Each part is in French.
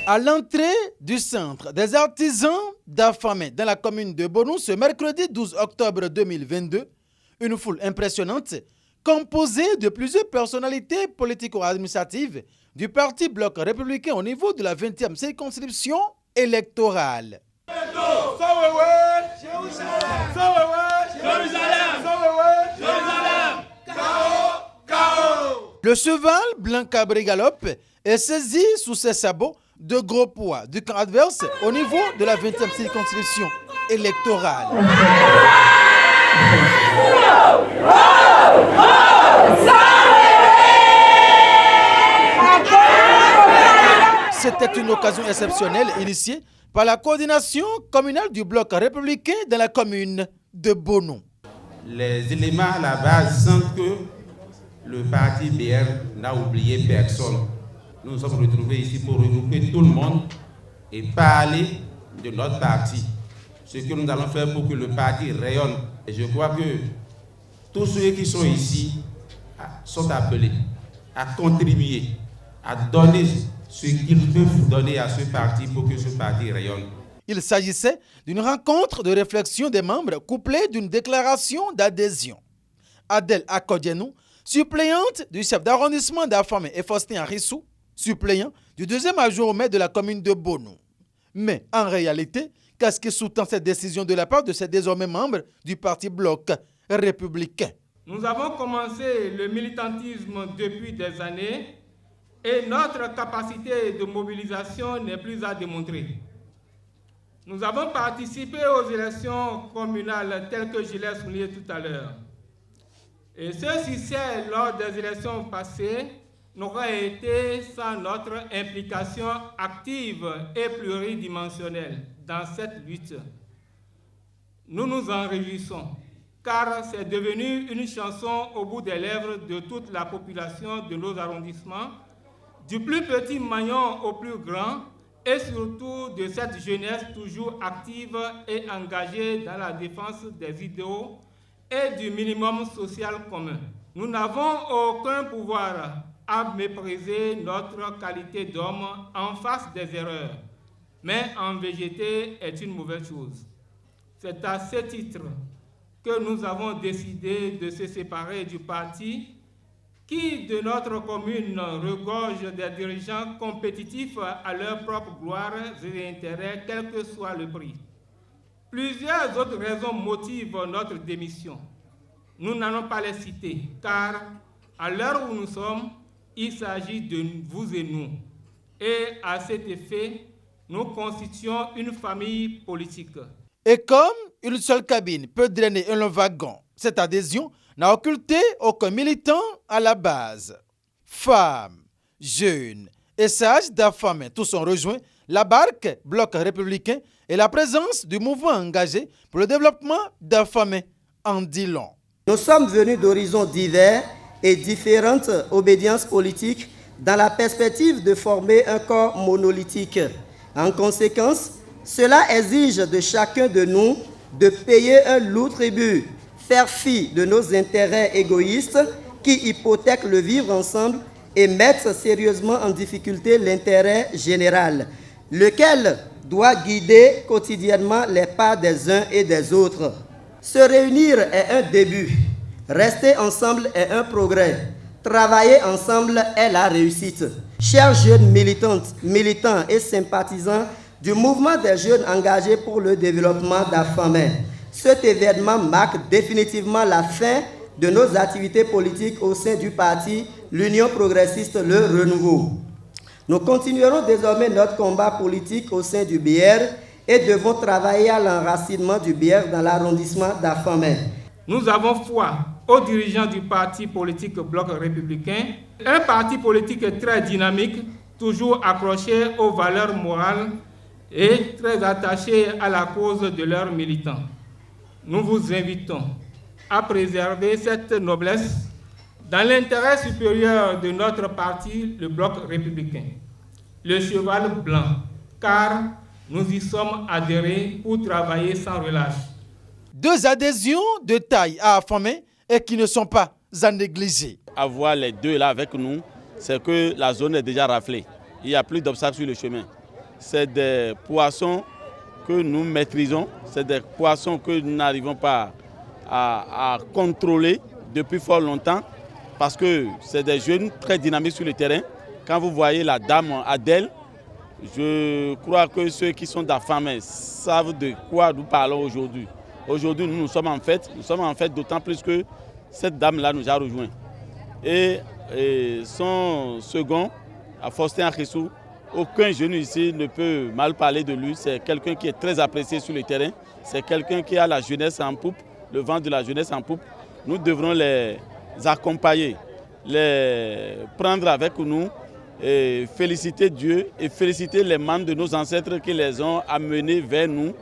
À l'entrée du centre des artisans d'Afamé dans la commune de Bonou ce mercredi 12 octobre 2022, une foule impressionnante composée de plusieurs personnalités politico-administratives du Parti Bloc républicain au niveau de la 20e circonscription électorale. Le cheval blanc cabré galope est saisi sous ses sabots de gros poids du camp adverse au niveau de la 20e circonscription électorale. C'était une occasion exceptionnelle initiée par la coordination communale du bloc républicain de la commune de Bonou. Les éléments à la base sentent que le parti BR n'a oublié personne. Nous nous sommes retrouvés ici pour regrouper tout le monde et parler de notre parti. Ce que nous allons faire pour que le parti rayonne. Et je crois que tous ceux qui sont ici sont appelés à contribuer, à donner ce qu'ils peuvent donner à ce parti pour que ce parti rayonne. Il s'agissait d'une rencontre de réflexion des membres couplée d'une déclaration d'adhésion. Adèle Akodienou, suppléante du chef d'arrondissement d'Afamé, et Faustin Arissou, suppléant du deuxième adjoint au maire de la commune de Bonou. Mais en réalité, qu'est-ce qui sous-tend cette décision de la part de ces désormais membres du Parti Bloc républicain? Nous avons commencé le militantisme depuis des années et notre capacité de mobilisation n'est plus à démontrer. Nous avons participé aux élections communales telles que je l'ai souligné tout à l'heure. Et ce succès lors des élections passées n'aurait été sans notre implication active et pluridimensionnelle dans cette lutte. Nous nous en réjouissons, car c'est devenu une chanson au bout des lèvres de toute la population de nos arrondissements, du plus petit maillon au plus grand, et surtout de cette jeunesse toujours active et engagée dans la défense des idéaux et du minimum social commun. Nous n'avons aucun pouvoir à mépriser notre qualité d'homme en face des erreurs, mais en végéter est une mauvaise chose. C'est à ce titre que nous avons décidé de se séparer du parti qui, de notre commune, regorge des dirigeants compétitifs à leur propre gloire et intérêt, quel que soit le prix. Plusieurs autres raisons motivent notre démission. Nous n'allons pas les citer, car à l'heure où nous sommes, il s'agit de vous et nous. Et à cet effet, nous constituons une famille politique. Et comme une seule cabine peut drainer un long wagon, cette adhésion n'a occulté aucun militant à la base. Femmes, jeunes et sages d'Afamé, tous ont rejoint la barque Bloc républicain et la présence du mouvement engagé pour le développement d'Afamé en dit long. Nous sommes venus d'horizons divers et différentes obédiences politiques dans la perspective de former un corps monolithique. En conséquence, cela exige de chacun de nous de payer un lourd tribut, faire fi de nos intérêts égoïstes qui hypothèquent le vivre ensemble et mettre sérieusement en difficulté l'intérêt général, lequel doit guider quotidiennement les pas des uns et des autres. Se réunir est un début, rester ensemble est un progrès, travailler ensemble est la réussite. Chers jeunes militantes, militants et sympathisants du mouvement des jeunes engagés pour le développement d'Afamé, cet événement marque définitivement la fin de nos activités politiques au sein du parti l'Union progressiste Le Renouveau. Nous continuerons désormais notre combat politique au sein du BR et devons travailler à l'enracinement du BR dans l'arrondissement d'Afamé. Nous avons foi aux dirigeants du parti politique Bloc républicain, un parti politique très dynamique, toujours accroché aux valeurs morales et très attaché à la cause de leurs militants. Nous vous invitons à préserver cette noblesse dans l'intérêt supérieur de notre parti, le Bloc républicain, le cheval blanc, car nous y sommes adhérés pour travailler sans relâche. Deux adhésions de taille à Afamé et qui ne sont pas à négliger. Avoir les deux là avec nous, c'est que la zone est déjà raflée. Il n'y a plus d'obstacles sur le chemin. c'est des poissons que nous maîtrisons, c'est des poissons que nous n'arrivons pas à contrôler depuis fort longtemps parce que c'est des jeunes très dynamiques sur le terrain. Quand vous voyez la dame Adèle, je crois que ceux qui sont d'affamés savent de quoi nous parlons aujourd'hui. Aujourd'hui, nous sommes en fête d'autant plus que cette dame-là nous a rejoints. Et son second, Faustin Arissou, aucun jeune ici ne peut mal parler de lui. C'est quelqu'un qui est très apprécié sur le terrain. C'est quelqu'un qui a la jeunesse en poupe, le vent de la jeunesse en poupe. Nous devrons les accompagner, les prendre avec nous, et féliciter Dieu et féliciter les membres de nos ancêtres qui les ont amenés vers nous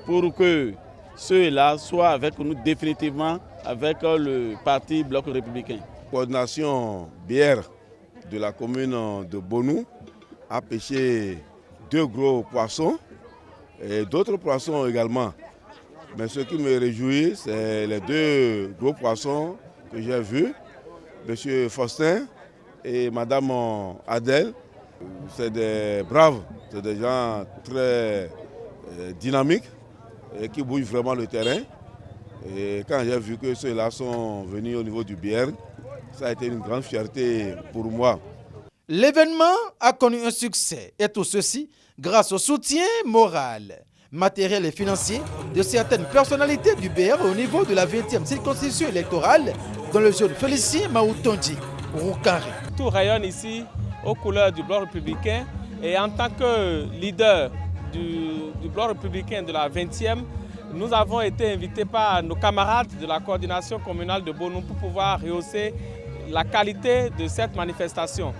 pour que ceux-là soient avec nous définitivement avec le parti Bloc républicain. Coordination bière de la commune de Bonou a pêché 2 gros poissons et d'autres poissons également. Mais ce qui me réjouit, c'est les 2 gros poissons que j'ai vus, M. Faustin et Mme Adèle. C'est des braves, c'est des gens très dynamiques et qui bougent vraiment le terrain. Et quand j'ai vu que ceux-là sont venus au niveau du Bière, ça a été une grande fierté pour moi. L'événement a connu un succès et tout ceci grâce au soutien moral, matériel et financier de certaines personnalités du BR au niveau de la 20e circonscription électorale dans le jeune Félicien Maoutondi, Roukaré. Tout rayonne ici aux couleurs du Bloc républicain et en tant que leader du Bloc républicain de la 20e, nous avons été invités par nos camarades de la coordination communale de Bonou pour pouvoir rehausser la qualité de cette manifestation.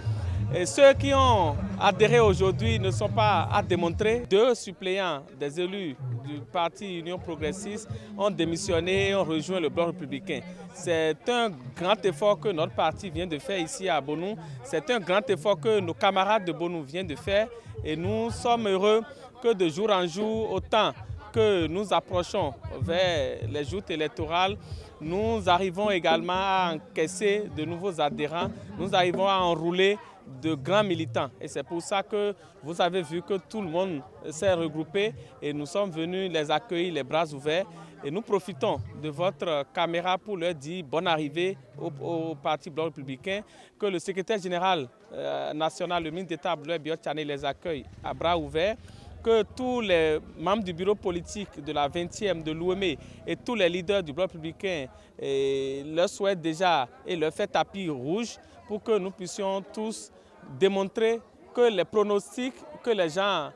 Et ceux qui ont adhéré aujourd'hui ne sont pas à démontrer. 2 suppléants des élus du parti Union progressiste ont démissionné et ont rejoint le Bloc républicain. C'est un grand effort que notre parti vient de faire ici à Bonou. C'est un grand effort que nos camarades de Bonou viennent de faire. Et nous sommes heureux que de jour en jour, autant que nous approchons vers les joutes électorales, nous arrivons également à encaisser de nouveaux adhérents. Nous arrivons à enrouler de grands militants. Et c'est pour ça que vous avez vu que tout le monde s'est regroupé et nous sommes venus les accueillir les bras ouverts. Et nous profitons de votre caméra pour leur dire bonne arrivée au Parti Bloc républicain, que le secrétaire général national, le ministre d'État Blaise Biot-Tchané, les accueille à bras ouverts, que tous les membres du bureau politique de la 20e de l'OME et tous les leaders du Bloc républicain leur souhaitent déjà et leur fait tapis rouge pour que nous puissions tous démontrer que les pronostics que les gens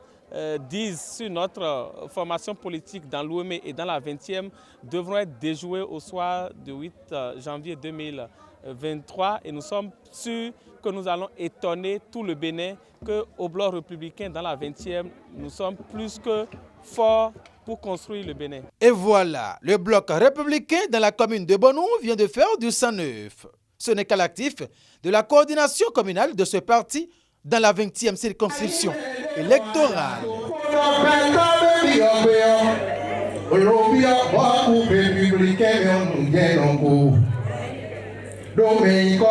disent sur notre formation politique dans l'OME et dans la 20e devront être déjoués au soir du 8 janvier 2023 et nous sommes sûrs que nous allons étonner tout le Bénin qu'au Bloc républicain dans la 20e, nous sommes plus que forts pour construire le Bénin. Et voilà, le Bloc républicain dans la commune de Bonou vient de faire du sang neuf. Ce n'est qu'à l'actif de la coordination communale de ce parti dans la 20e circonscription électorale. Domingo,